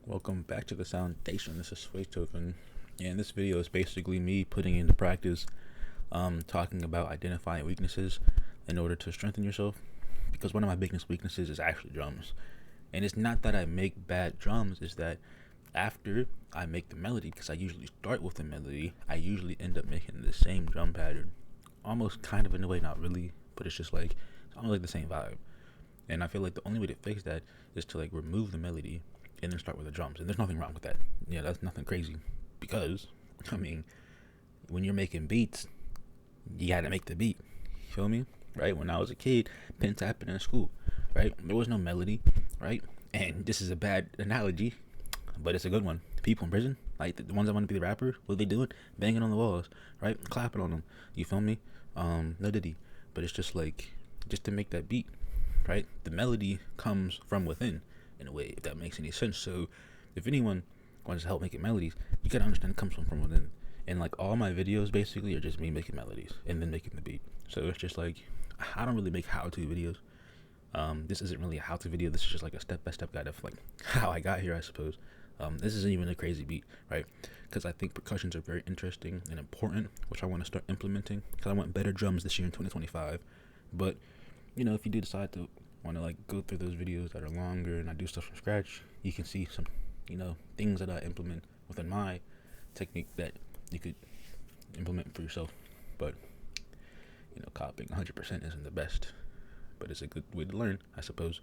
Welcome back to the Foundation. This is Sway Token, and this video is basically me putting into practice, talking about identifying weaknesses in order to strengthen yourself. Because one of my biggest weaknesses is actually drums, and it's not that I make bad drums; it's that after I make the melody, because I usually start with the melody, I usually end up making the same drum pattern, almost kind of in a way, not really, but it's just like it's almost like the same vibe. And I feel like the only way to fix that is to like remove the melody and then start with the drums. And there's nothing wrong with that. Yeah, that's nothing crazy. Because, I mean, when you're making beats, you gotta make the beat. You feel me? Right? When I was a kid, pen tapping in school, right? There was no melody, right? And this is a bad analogy, but it's a good one. People in prison, like the ones that want to be the rapper, what are they doing? Banging on the walls, right? Clapping on them. You feel me? No diddy. But it's just like, just to make that beat, right? The melody comes from within, in a way, if that makes any sense. So, if anyone wants to help making melodies, you gotta understand it comes from within. And like all my videos basically are just me making melodies and then making the beat. So it's just like I don't really make how-to videos. This isn't really a how-to video. This is just like a step-by-step guide of like how I got here, I suppose. This isn't even a crazy beat, right? Because I think percussions are very interesting and important, which I want to start implementing. Because I want better drums this year in 2025. But if you do decide to want to like go through those videos that are longer and I do stuff from scratch, you can see some, things that I implement within my technique that you could implement for yourself. But copying 100% isn't the best, but it's a good way to learn, I suppose.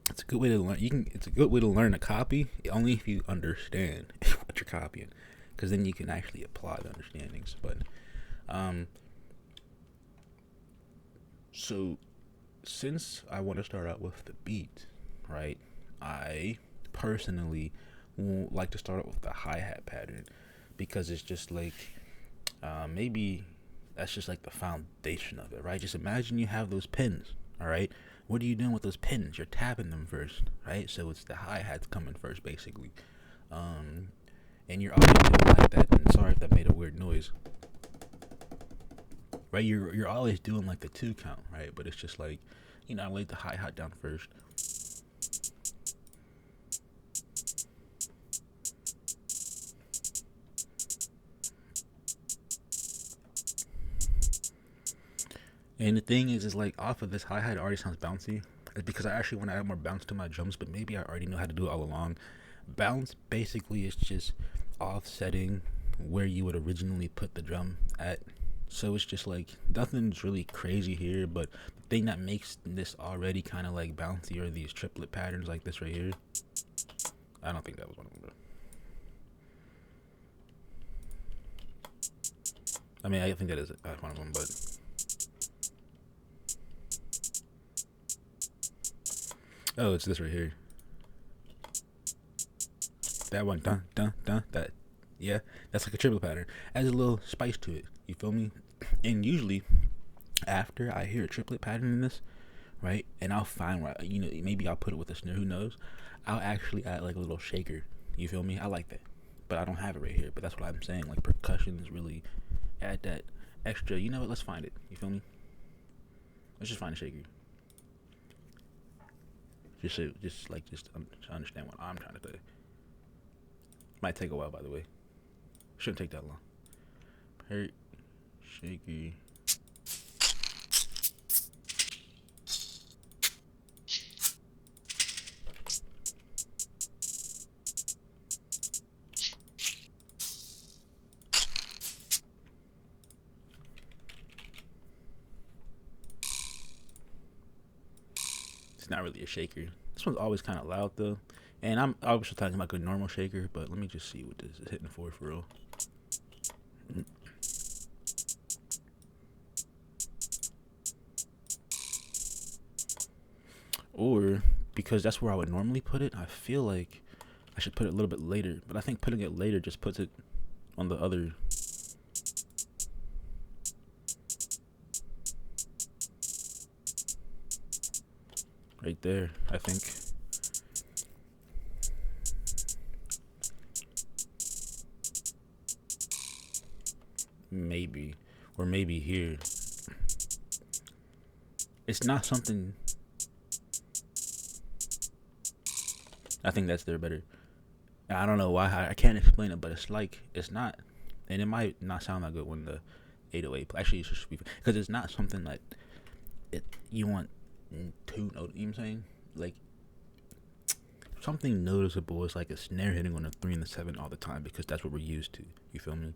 It's a good way to learn. It's a good way to learn a copy only if you understand what you're copying, because then you can actually apply the understandings. But so since I want to start out with the beat, right? I personally like to start out with the hi-hat pattern because it's just like maybe that's just like the foundation of it, right? Just imagine you have those pins, all right? What are you doing with those pins? You're tapping them first, right? So it's the hi-hats coming first, basically. And you're always doing like that. And sorry if that made a weird noise, right? You're always doing like the 2 count, right? But it's just like, I laid the hi-hat down first. And the thing is like off of this hi-hat, it already sounds bouncy. It's because I actually want to add more bounce to my drums, but maybe I already know how to do it all along. Bounce basically is just offsetting where you would originally put the drum at. So it's just like nothing's really crazy here, but the thing that makes this already kind of like bouncy are these triplet patterns like this right here. I don't think that was one of them, I mean, I think that is one of them, but oh, it's this right here. That one, dun dun dun. That, yeah, that's like a triple pattern. Adds a little spice to it. You feel me? And usually, after I hear a triplet pattern in this, right, and I'll find where maybe I'll put it with a snare. Who knows? I'll actually add like a little shaker. You feel me? I like that, but I don't have it right here. But that's what I'm saying. Like percussions really add that extra. You know what? Let's find it. You feel me? Let's just find a shaker. Just to understand what I'm trying to say. Might take a while, by the way. Shouldn't take that long. Hurt, shaky. It's not really a shaker. This one's always kind of loud though. And I'm obviously talking about a normal shaker, but let me just see what this is hitting for real. Or because that's where I would normally put it, I feel like I should put it a little bit later. But I think putting it later just puts it on the other. Right there, I think. Maybe. Or maybe here. It's not something. I think that's their better. I don't know why. I can't explain it, but it's like it's not, and it might not sound that good when the 808. Actually, it should be because it's not something that it you want to know. You know what I'm saying? Like something noticeable is like a snare hitting on a 3 and the 7 all the time because that's what we're used to. You feel me?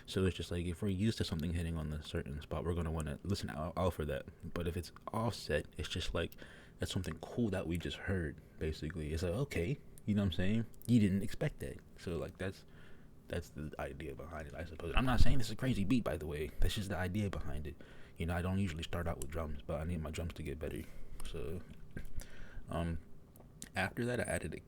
So it's just like if we're used to something hitting on a certain spot, we're gonna want to listen out for that. But if it's offset, it's just like that's something cool that we just heard. Basically, it's like okay, you know what I'm saying? You didn't expect that, so like that's the idea behind it, I suppose. I'm not saying this is a crazy beat, by the way. That's just the idea behind it. You know, I don't usually start out with drums, but I need my drums to get better. So, after that, I added a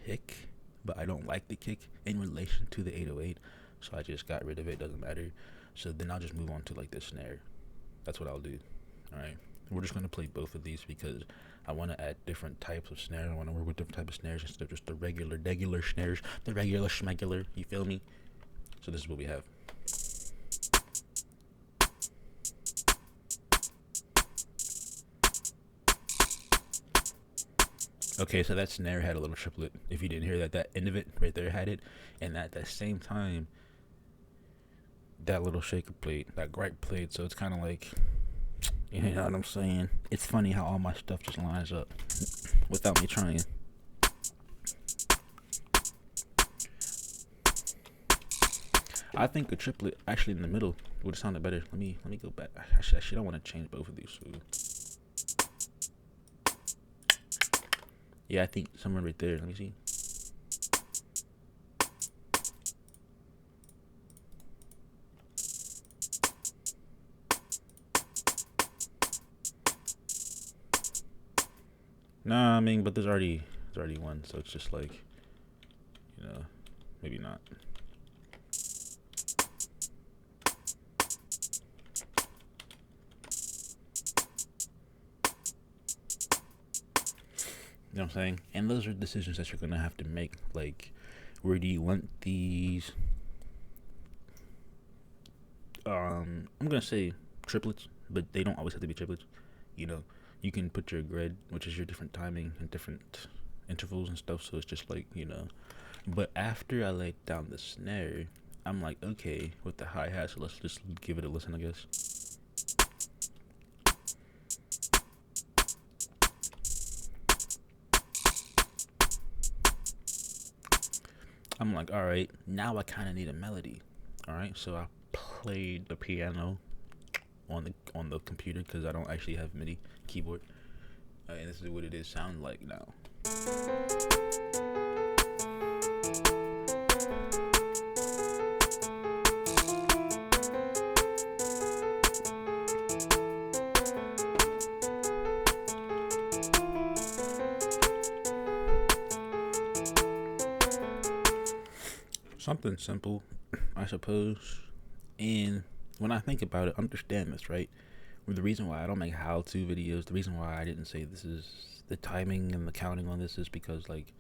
kick, but I don't like the kick in relation to the 808, so I just got rid of it. Doesn't matter. So then I'll just move on to like the snare. That's what I'll do. All right. We're just gonna play both of these because I want to add different types of snares. I want to work with different types of snares instead of just the regular snares, the regular schmegular. You feel me? So this is what we have. Okay, so that snare had a little triplet. If you didn't hear that, that end of it right there had it, and at the same time, that little shaker played, that gripe played. So it's kind of like, you know what I'm saying? It's funny how all my stuff just lines up without me trying. I think a triplet actually in the middle would have sounded better. Let me go back. Actually, I don't want to change both of these. So. Yeah, I think somewhere right there. Let me see. Nah, I mean, but there's already one, so it's just like, you know, maybe not. You know what I'm saying? And those are decisions that you're gonna have to make. Like, where do you want these? I'm gonna say triplets, but they don't always have to be triplets. You know, you can put your grid, which is your different timing and different intervals and stuff. So it's just like, you know. But after I laid down the snare, I'm like, okay, with the hi hat, so let's just give it a listen, I guess. I'm like, all right, now I kind of need a melody. All right, so I played the piano on the computer because I don't actually have MIDI keyboard, and this is what it is sound like now. Something simple, I suppose. And when I think about it, understand this, right? The reason why I don't make how-to videos, the reason why I didn't say this is the timing and the counting on this is because like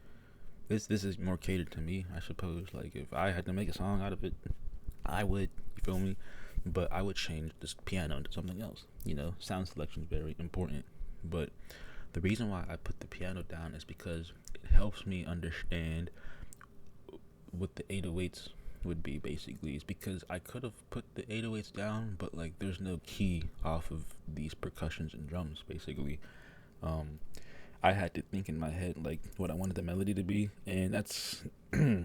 this is more catered to me, I suppose. Like if I had to make a song out of it, I would, you feel me? But I would change this piano into something else. You know, sound selection is very important. But the reason why I put the piano down is because it helps me understand what the 808s would be. Basically is because I could have put the 808s down, but like there's no key off of these percussions and drums. Basically I had to think in my head like what I wanted the melody to be, and that's I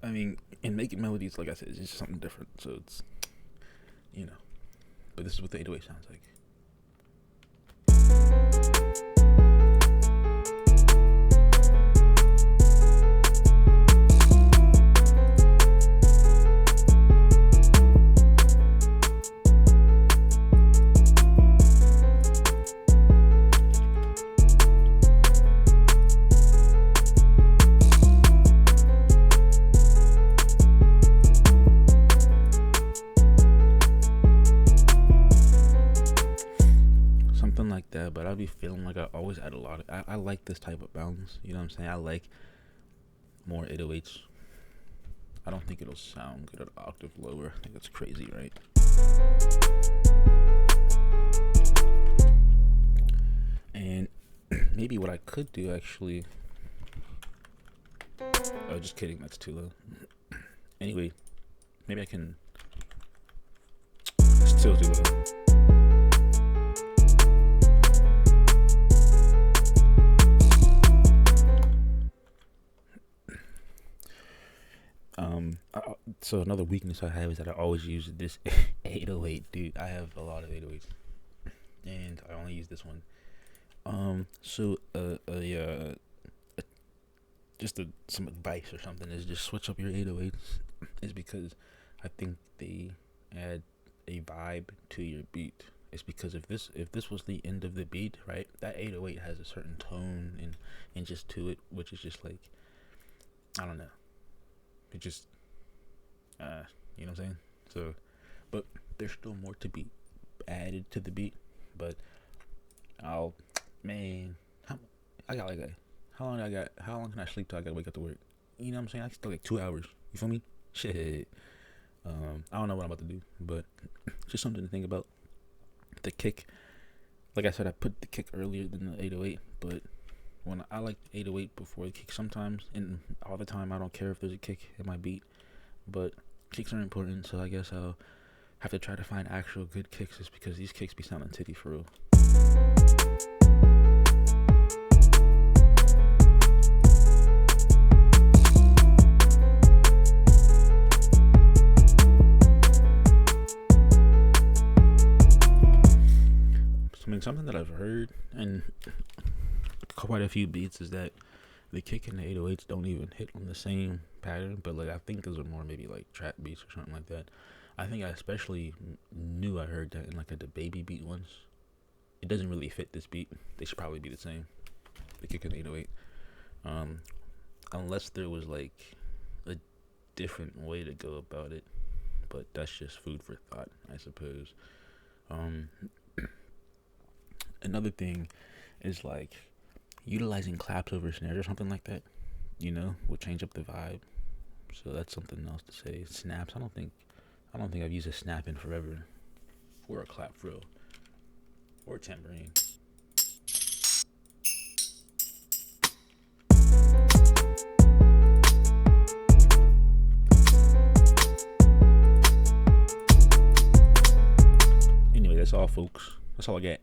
mean, in making melodies, like I said, it's just something different, so it's, you know, but this is what the 808 sounds like. Like that, but I'll be feeling like I always add a lot of I like this type of balance, you know what I'm saying? I like more 808s. I don't think it'll sound good at an octave lower. I think that's crazy, right? And maybe what I could do actually. Oh, just kidding. That's too low. Anyway, maybe I can. Still too low. So another weakness I have is that I always use this 808, dude. I have a lot of 808s, and I only use this one. Just some advice or something is just switch up your 808s. Is because I think they add a vibe to your beat. It's because if this was the end of the beat, right? That 808 has a certain tone and just to it, which is just like, I don't know. It just you know what I'm saying? So, but there's still more to be added to the beat. But I got like how long can I sleep till I gotta wake up to work? You know what I'm saying? I can still like 2 hours. You feel me? Shit. I don't know what I'm about to do, but just something to think about. The kick, like I said, I put the kick earlier than the 808, but when I like the 808 before the kick sometimes, and all the time I don't care if there's a kick in my beat, but kicks are important, so I guess I'll have to try to find actual good kicks, just because these kicks be sounding titty for real. Something that I've heard and quite a few beats is that the kick and the 808s don't even hit on the same pattern, but like I think those are more maybe like trap beats or something like that. I think I especially knew I heard that in like the baby beat once. It doesn't really fit this beat. They should probably be the same, the kick and the 808. Unless there was like a different way to go about it, but that's just food for thought, I suppose. Another thing is like utilizing claps over snares or something like that, will change up the vibe. So that's something else to say. Snaps, I don't think I've used a snap in forever, or a clap frill, or a tambourine. Anyway, that's all, folks. That's all I got.